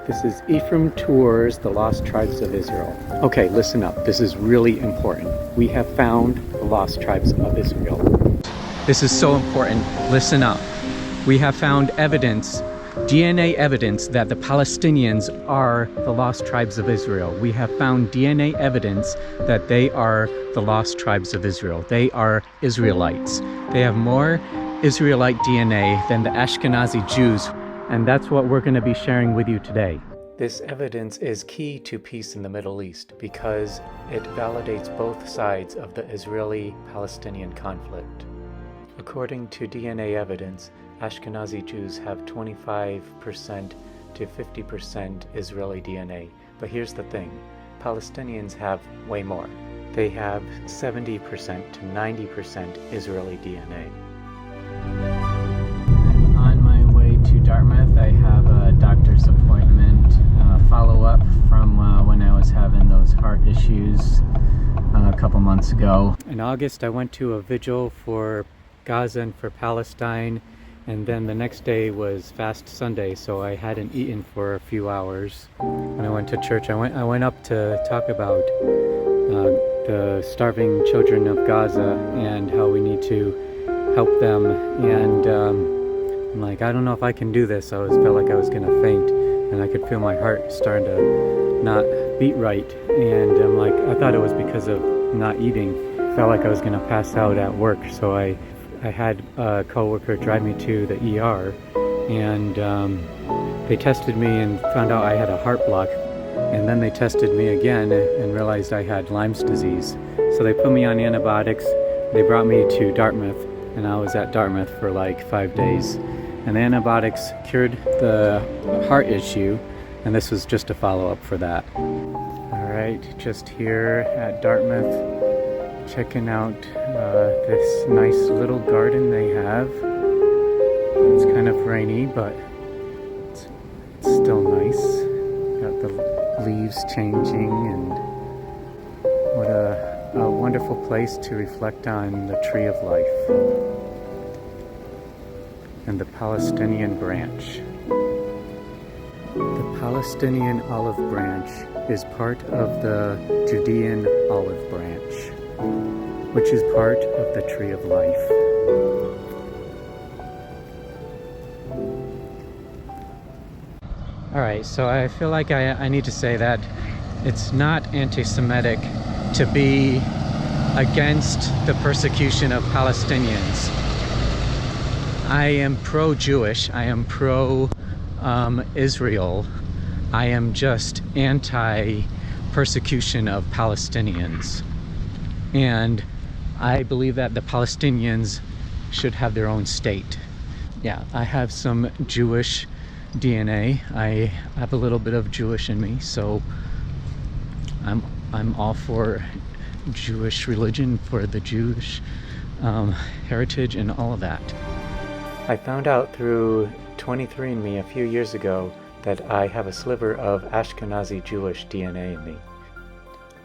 This is Ephraim Tours the Lost Tribes of Israel. Okay, listen up. This is really important. We have found the Lost Tribes of Israel. This is so important. Listen up. We have found evidence, DNA evidence, that the Palestinians are the Lost Tribes of Israel. We have found DNA evidence that they are the Lost Tribes of Israel. They are Israelites. They have more Israelite DNA than the Ashkenazi Jews. And that's what we're going to be sharing with you today. This evidence is key to peace in the Middle East because it validates both sides of the Israeli-Palestinian conflict. According to DNA evidence, Ashkenazi Jews have 25% to 50% Israeli DNA. But here's the thing, Palestinians have way more. They have 70% to 90% Israeli DNA. Dartmouth. I have a doctor's appointment follow-up from when I was having those heart issues a couple months ago. In August I went to a vigil for Gaza and for Palestine, and then the next day was Fast Sunday, so I hadn't eaten for a few hours. When I went to church, I went up to talk about the starving children of Gaza and how we need to help them, and I'm like, I don't know if I can do this. I felt like I was gonna faint, and I could feel my heart starting to not beat right. And I'm like, I thought it was because of not eating. Felt like I was gonna pass out at work, so I had a coworker drive me to the ER, and they tested me and found out I had a heart block. And then they tested me again and realized I had Lyme's disease. So they put me on antibiotics. They brought me to Dartmouth, and I was at Dartmouth for like 5 days. And the antibiotics cured the heart issue, and this was just a follow-up for that. Alright, just here at Dartmouth, checking out this nice little garden they have. It's kind of rainy, but it's still nice. Got the leaves changing, and what a wonderful place to reflect on the tree of life. And the Palestinian branch. The Palestinian olive branch is part of the Judean olive branch, which is part of the tree of life. Alright, so I feel like I need to say that it's not anti-Semitic to be against the persecution of Palestinians. I am pro-Jewish, I am pro-Israel, I am just anti-persecution of Palestinians. And I believe that the Palestinians should have their own state. Yeah, I have some Jewish DNA, I have a little bit of Jewish in me, so I'm all for Jewish religion, for the Jewish heritage and all of that. I found out through 23andMe a few years ago that I have a sliver of Ashkenazi Jewish DNA in me.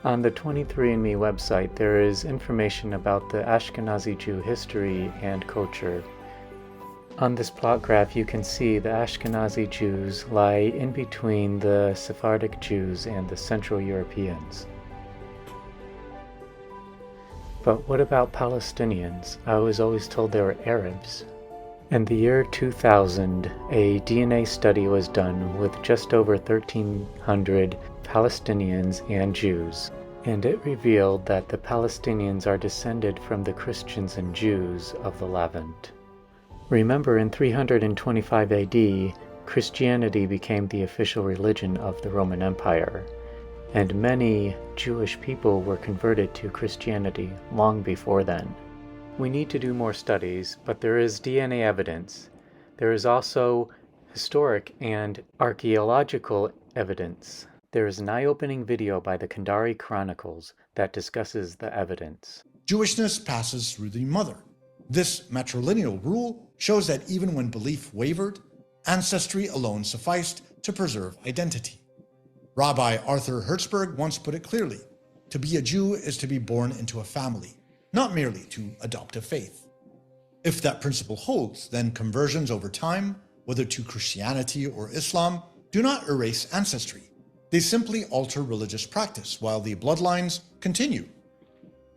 On the 23andMe website, there is information about the Ashkenazi Jew history and culture. On this plot graph, you can see the Ashkenazi Jews lie in between the Sephardic Jews and the Central Europeans. But what about Palestinians? I was always told they were Arabs. In the year 2000, a DNA study was done with just over 1,300 Palestinians and Jews, and it revealed that the Palestinians are descended from the Christians and Jews of the Levant. Remember, in 325 AD, Christianity became the official religion of the Roman Empire, and many Jewish people were converted to Christianity long before then. We need to do more studies, but there is DNA evidence. There is also historic and archaeological evidence. There is an eye-opening video by the Kandari Chronicles that discusses the evidence. Jewishness passes through the mother. This matrilineal rule shows that even when belief wavered, ancestry alone sufficed to preserve identity. Rabbi Arthur Hertzberg once put it clearly, to be a Jew is to be born into a family, not merely to adopt a faith. If that principle holds, then conversions over time, whether to Christianity or Islam, do not erase ancestry. They simply alter religious practice while the bloodlines continue.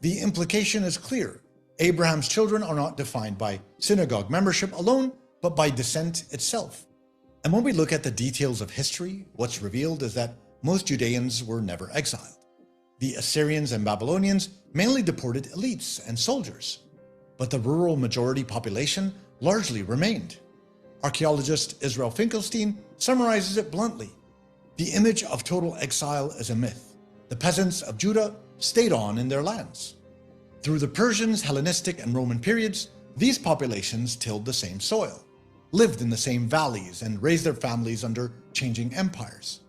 The implication is clear. Abraham's children are not defined by synagogue membership alone, but by descent itself. And when we look at the details of history, what's revealed is that most Judeans were never exiled. The Assyrians and Babylonians mainly deported elites and soldiers, but the rural majority population largely remained. Archaeologist Israel Finkelstein summarizes it bluntly. The image of total exile is a myth. The peasants of Judah stayed on in their lands. Through the Persians, Hellenistic, and Roman periods, these populations tilled the same soil, lived in the same valleys, and raised their families under changing empires.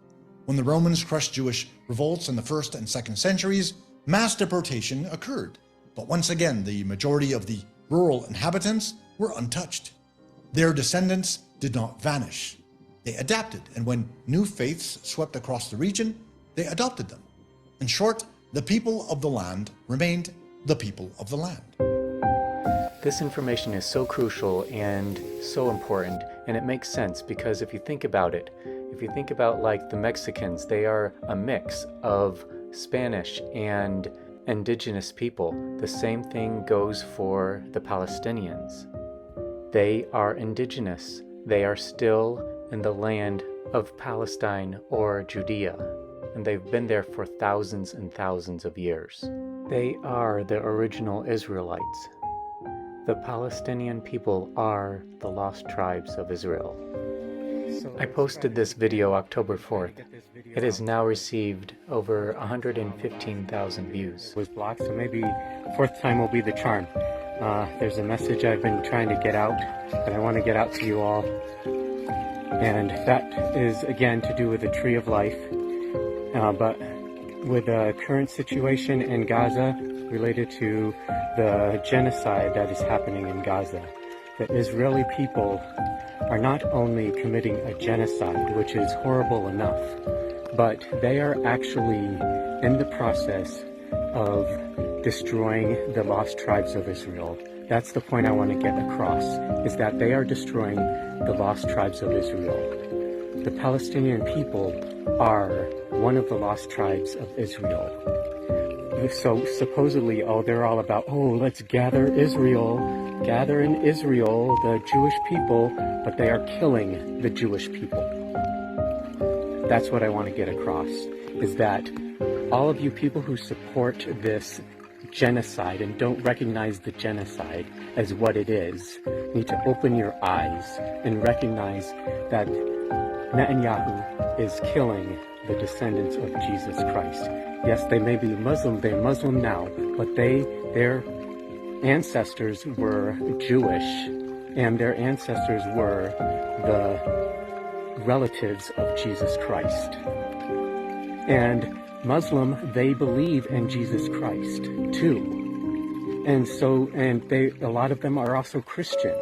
When the Romans crushed Jewish revolts in the 1st and 2nd centuries, mass deportation occurred. But once again, the majority of the rural inhabitants were untouched. Their descendants did not vanish. They adapted, and when new faiths swept across the region, they adopted them. In short, the people of the land remained the people of the land. This information is so crucial and so important, and it makes sense because if you think about it, if you think about like the Mexicans, they are a mix of Spanish and indigenous people. The same thing goes for the Palestinians. They are indigenous. They are still in the land of Palestine or Judea, and they've been there for thousands and thousands of years. They are the original Israelites. The Palestinian people are the lost tribes of Israel. I posted this video October 4th. It has now received over 115,000 views. Was blocked, so maybe fourth time will be the charm. There's a message I've been trying to get out, that I want to get out to you all. And that is, again, to do with the Tree of Life. But with the current situation in Gaza related to the genocide that is happening in Gaza, the Israeli people are not only committing a genocide, which is horrible enough, but they are actually in the process of destroying the lost tribes of Israel. That's the point I want to get across, is that they are destroying the lost tribes of Israel. The Palestinian people are one of the lost tribes of Israel. So supposedly, they're all about, let's gather Israel, gather in Israel, the Jewish people, but they are killing the Jewish people. That's what I want to get across, is that all of you people who support this genocide and don't recognize the genocide as what it is, need to open your eyes and recognize that Netanyahu is killing the descendants of Jesus Christ. Yes, they may be Muslim, they're Muslim now, but their ancestors were Jewish, and their ancestors were the relatives of Jesus Christ. And Muslim, they believe in Jesus Christ too. And a lot of them are also Christian.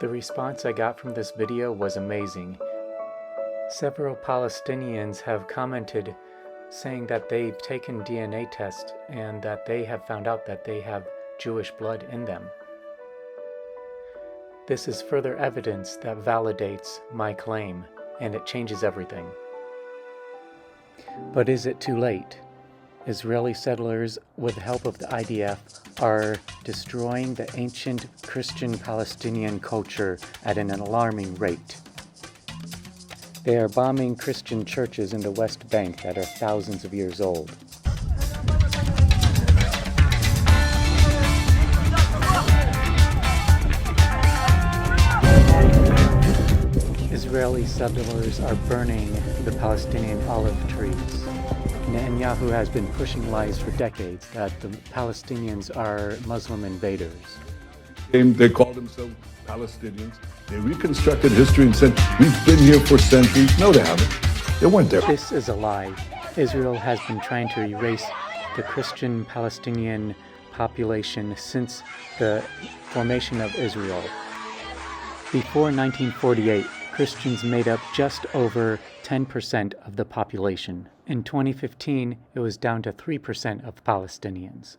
The response I got from this video was amazing. Several Palestinians have commented saying that they've taken DNA tests and that they have found out that they have Jewish blood in them. This is further evidence that validates my claim, and it changes everything. But is it too late? Israeli settlers, with the help of the IDF, are destroying the ancient Christian Palestinian culture at an alarming rate. They are bombing Christian churches in the West Bank that are thousands of years old. Israeli settlers are burning the Palestinian olive trees. Netanyahu has been pushing lies for decades that the Palestinians are Muslim invaders. They call themselves Palestinians. They reconstructed history and said, we've been here for centuries. No, they haven't. They weren't there. This is a lie. Israel has been trying to erase the Christian Palestinian population since the formation of Israel. Before 1948, Christians made up just over 10% of the population. In 2015, it was down to 3% of Palestinians.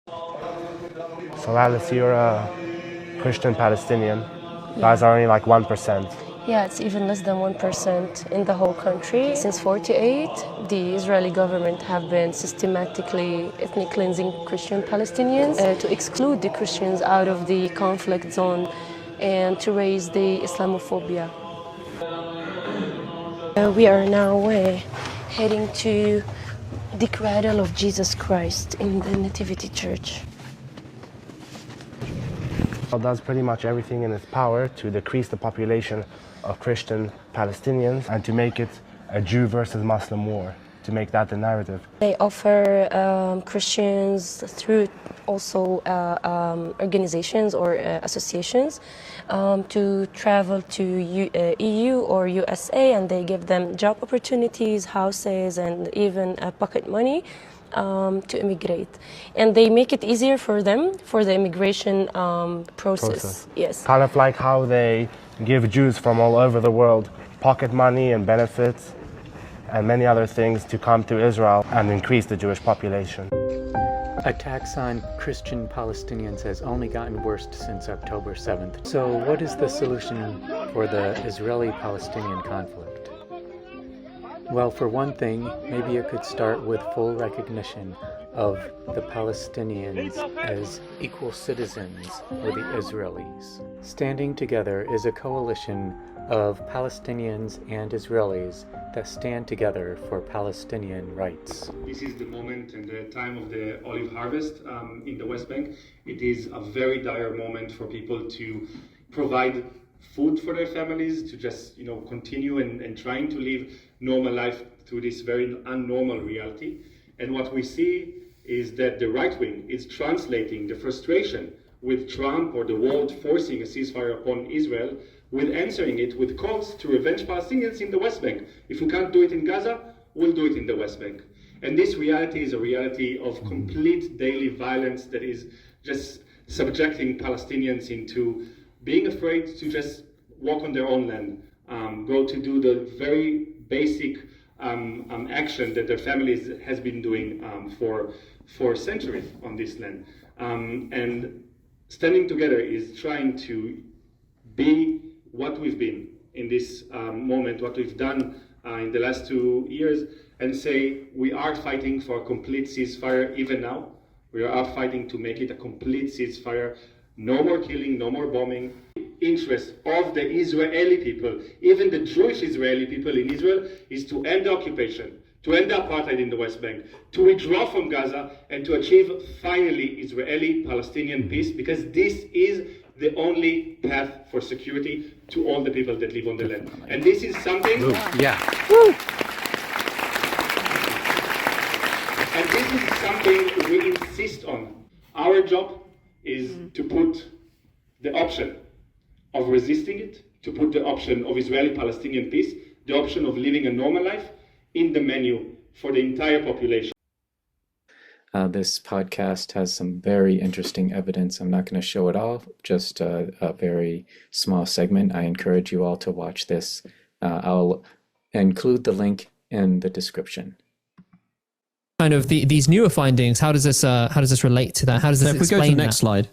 So Alice, you're a Christian Palestinian. Guys are only like 1%. Yeah, it's even less than 1% in the whole country. Since 48, the Israeli government have been systematically ethnic cleansing Christian Palestinians to exclude the Christians out of the conflict zone and to raise the Islamophobia. We are now heading to the cradle of Jesus Christ in the Nativity Church. Israel does pretty much everything in its power to decrease the population of Christian Palestinians and to make it a Jew versus Muslim war, to make that the narrative. They offer Christians through also organizations or associations to travel to EU or USA, and they give them job opportunities, houses, and even pocket money to immigrate. And they make it easier for them for the immigration process. Yes. Kind of like how they give Jews from all over the world pocket money and benefits and many other things to come to Israel and increase the Jewish population. Attacks on Christian Palestinians has only gotten worse since October 7th. So what is the solution for the Israeli-Palestinian conflict? Well, for one thing, maybe it could start with full recognition of the Palestinians as equal citizens with the Israelis. Standing together is a coalition of Palestinians and Israelis that stand together for Palestinian rights. This is the moment and the time of the olive harvest in the West Bank. It is a very dire moment for people to provide food for their families, to just continue and trying to live normal life through this very unnormal reality. And what we see is that the right wing is translating the frustration with Trump or the world forcing a ceasefire upon Israel, with answering it with calls to revenge Palestinians in the West Bank. If we can't do it in Gaza, we'll do it in the West Bank. And this reality is a reality of complete daily violence that is just subjecting Palestinians into being afraid to just walk on their own land, go to do the very basic action that their families has been doing for centuries on this land. And standing together is trying to be what we've been in this moment, what we've done in the last 2 years, and say we are fighting for a complete ceasefire even now. We are fighting to make it a complete ceasefire. No more killing, no more bombing. Interest of the Israeli people, even the Jewish Israeli people in Israel, is to end the occupation, to end the apartheid in the West Bank, to withdraw from Gaza, and to achieve finally Israeli-Palestinian peace, because this is the only path for security to all the people that live on the land. And this is something... And this is something we insist on. Our job is to put the option of resisting it, to put the option of Israeli-Palestinian peace, the option of living a normal life in the menu for the entire population. This podcast has some very interesting evidence. I'm not going to show it all, just a very small segment. I encourage you all to watch this. I'll include the link in the description. Kind of these newer findings. How does this relate to that? How does this explain that? If we go to the next slide,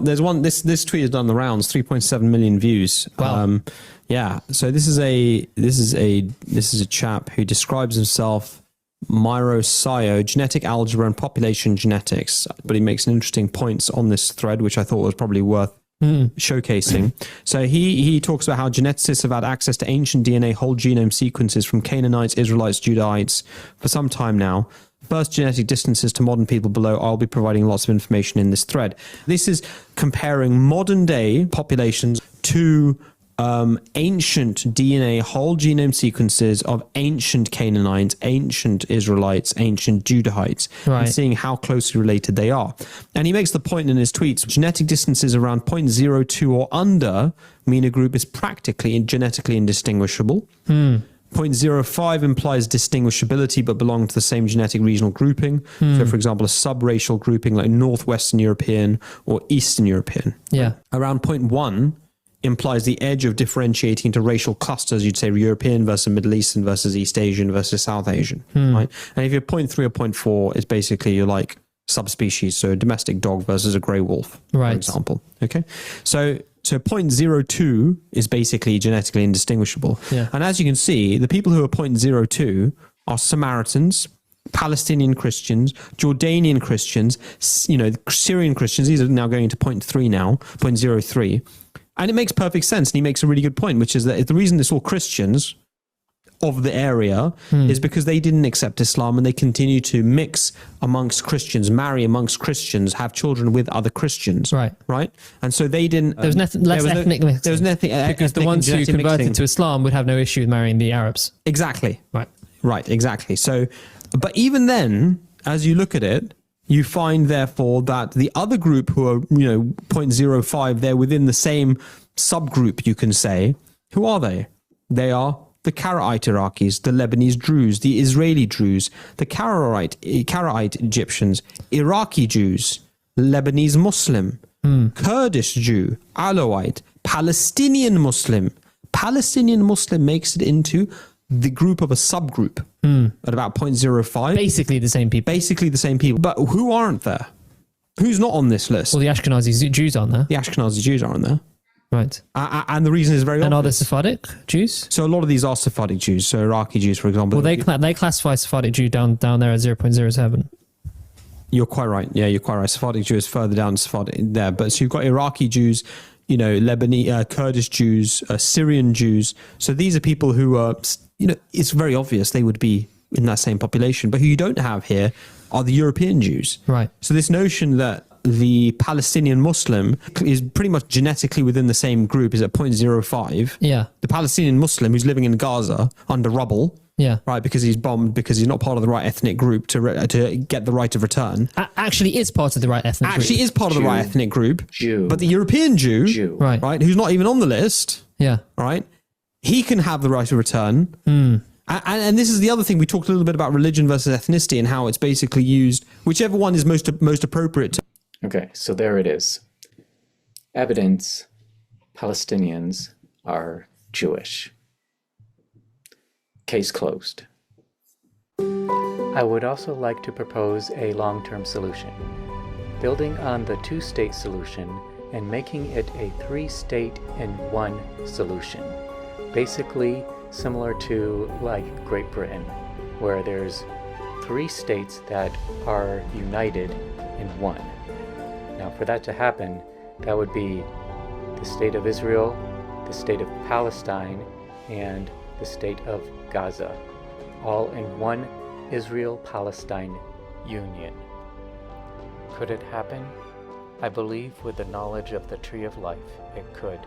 there's one. This tweet has done the rounds, 3.7 million views. Wow. Yeah. So this is a chap who describes himself Myro Sayo, genetic algebra and population genetics, but he makes an interesting points on this thread, which I thought was probably worth showcasing. So he talks about how geneticists have had access to ancient DNA whole genome sequences from Canaanites, Israelites, Judahites for some time now. First genetic distances to modern people below. I'll be providing lots of information in this thread. This is comparing modern day populations to ancient DNA whole genome sequences of ancient Canaanites, ancient Israelites, ancient Judahites, and seeing how closely related they are. And he makes the point in his tweets, genetic distances around 0.02 or under mean a group is practically and genetically indistinguishable. 0.05 implies distinguishability but belong to the same genetic regional grouping. So, for example, a subracial grouping like Northwestern European or Eastern European. Yeah. Around 0.1 implies the edge of differentiating into racial clusters. You'd say European versus Middle Eastern versus East Asian versus South Asian. Right? And if you're 0.3 or 0.4, it's basically you're like subspecies. So a domestic dog versus a grey wolf, for example. Okay. So So 0.02 is basically genetically indistinguishable. Yeah. And as you can see, the people who are 0.02 are Samaritans, Palestinian Christians, Jordanian Christians, Syrian Christians. These are now going into 0.3 now, 0.03. And it makes perfect sense. And he makes a really good point, which is that the reason it's all Christians of the area is because they didn't accept Islam and they continue to mix amongst Christians, marry amongst Christians, have children with other Christians. Right. And so they didn't. There was less ethnic mixing. There was nothing because the ones who converted to Islam would have no issue with marrying the Arabs. Exactly. Right. Exactly. So, but even then, as you look at it, you find therefore that the other group who are 0.05, they're within the same subgroup. You can say, who are they? They are the Karaite Iraqis, the Lebanese Druze, the Israeli Druze, the Karaite Egyptians, Iraqi Jews, Lebanese Muslim, Kurdish Jew, Alawite, Palestinian Muslim. Palestinian Muslim makes it into the group of a subgroup at about 0.05. Basically the same people. But who aren't there? Who's not on this list? Well, the Ashkenazi Jews aren't there. The Ashkenazi Jews aren't there. Right. And the reason is very obvious. And are there Sephardic Jews? So a lot of these are Sephardic Jews. So Iraqi Jews, for example. Well, they classify Sephardic Jew down there at 0.07. You're quite right. Yeah, you're quite right. Sephardic Jew is further down Sephardic there. But so you've got Iraqi Jews, Lebanese, Kurdish Jews, Syrian Jews. So these are people who are, it's very obvious they would be in that same population. But who you don't have here are the European Jews. Right. So this notion that the Palestinian Muslim is pretty much genetically within the same group is at 0.05. Yeah. The Palestinian Muslim who's living in Gaza under rubble. Yeah. Right, because he's bombed, because he's not part of the right ethnic group to get the right of return. Actually is part of the right ethnic group. Actually is part of the right ethnic group. But the European Jew, right, who's not even on the list, right, he can have the right of return. And this is the other thing. We talked a little bit about religion versus ethnicity and how it's basically used, whichever one is most appropriate to. Okay, so there it is. Evidence: Palestinians are Jewish. Case closed. I would also like to propose a long-term solution, building on the two-state solution and making it a three-state in one solution. Basically similar to like Great Britain, where there's 3 states that are united in one. Now for that to happen, that would be the state of Israel, the state of Palestine, and the state of Gaza, all in one Israel-Palestine union. Could it happen? I believe with the knowledge of the Tree of Life, it could.